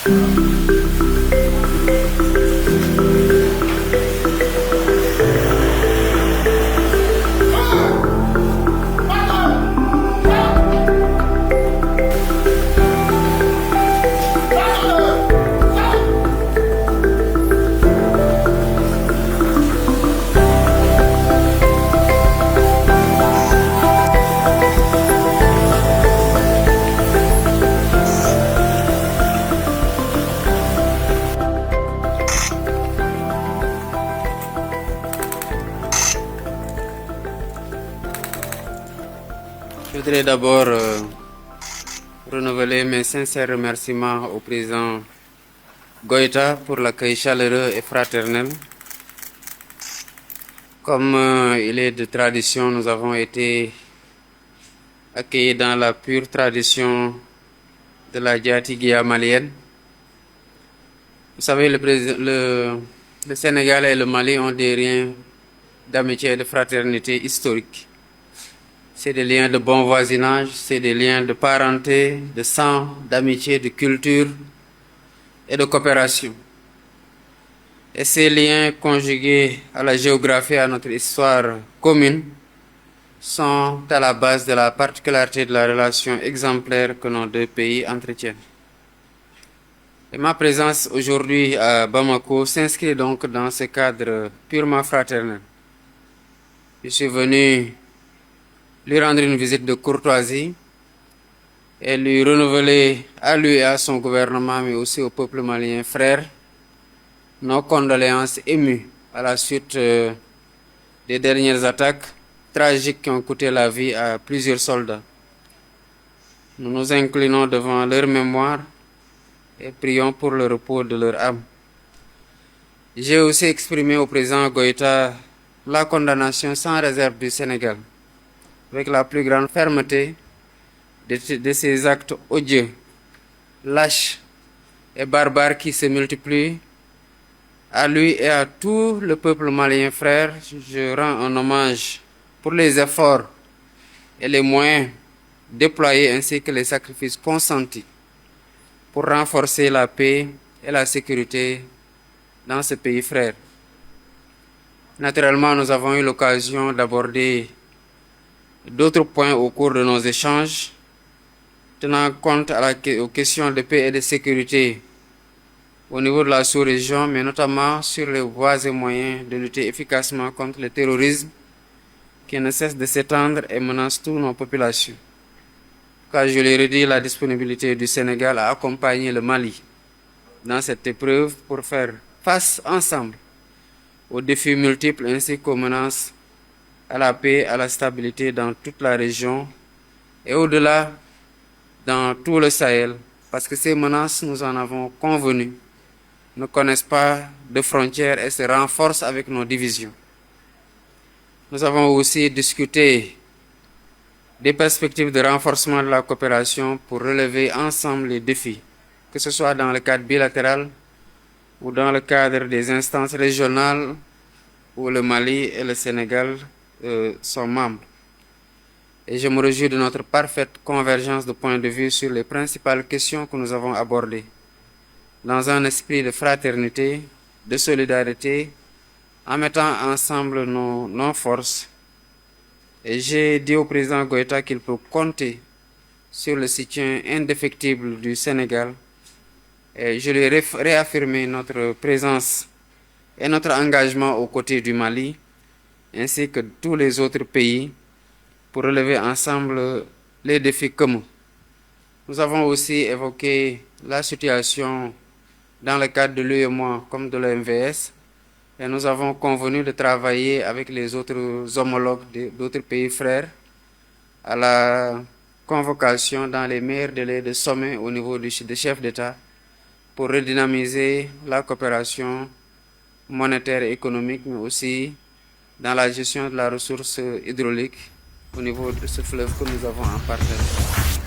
Je voudrais d'abord renouveler mes sincères remerciements au président Goïta pour l'accueil chaleureux et fraternel. Comme il est de tradition, nous avons été accueillis dans la pure tradition de la Diatigua malienne. Vous savez, le Sénégal et le Mali ont des liens d'amitié et de fraternité historiques. C'est des liens de bon voisinage, c'est des liens de parenté, de sang, d'amitié, de culture et de coopération. Et ces liens conjugués à la géographie et à notre histoire commune sont à la base de la particularité de la relation exemplaire que nos deux pays entretiennent. Et ma présence aujourd'hui à Bamako s'inscrit donc dans ce cadre purement fraternel. Je suis venu lui rendre une visite de courtoisie et lui renouveler à lui et à son gouvernement, mais aussi au peuple malien frère, nos condoléances émues à la suite des dernières attaques tragiques qui ont coûté la vie à plusieurs soldats. Nous nous inclinons devant leur mémoire et prions pour le repos de leur âme. J'ai aussi exprimé au président Goïta la condamnation sans réserve du Sénégal, avec la plus grande fermeté de ces actes odieux, lâches et barbares qui se multiplient. À lui et à tout le peuple malien frère, je rends un hommage pour les efforts et les moyens déployés ainsi que les sacrifices consentis pour renforcer la paix et la sécurité dans ce pays frère. Naturellement, nous avons eu l'occasion d'aborder d'autres points au cours de nos échanges, tenant compte aux questions de paix et de sécurité au niveau de la sous-région, mais notamment sur les voies et moyens de lutter efficacement contre le terrorisme qui ne cesse de s'étendre et menace toutes nos populations. Car je l'ai redit, la disponibilité du Sénégal à accompagner le Mali dans cette épreuve pour faire face ensemble aux défis multiples ainsi qu'aux menaces à la paix, à la stabilité dans toute la région et au-delà dans tout le Sahel, parce que ces menaces, nous en avons convenu, ne connaissent pas de frontières et se renforcent avec nos divisions. Nous avons aussi discuté des perspectives de renforcement de la coopération pour relever ensemble les défis, que ce soit dans le cadre bilatéral ou dans le cadre des instances régionales où le Mali et le Sénégal sont membres. Et je me réjouis de notre parfaite convergence de points de vue sur les principales questions que nous avons abordées, dans un esprit de fraternité, de solidarité, en mettant ensemble nos forces. Et j'ai dit au président Goïta qu'il peut compter sur le soutien indéfectible du Sénégal. Et je lui ai réaffirmé notre présence et notre engagement aux côtés du Mali, ainsi que tous les autres pays, pour relever ensemble les défis communs. Nous avons aussi évoqué la situation dans le cadre de l'UEMOA comme de l'OMVS, et nous avons convenu de travailler avec les autres homologues d'autres pays frères à la convocation dans les meilleurs délais de sommet au niveau des chefs d'État pour redynamiser la coopération monétaire et économique, mais aussi dans la gestion de la ressource hydraulique au niveau de ce fleuve que nous avons en partage.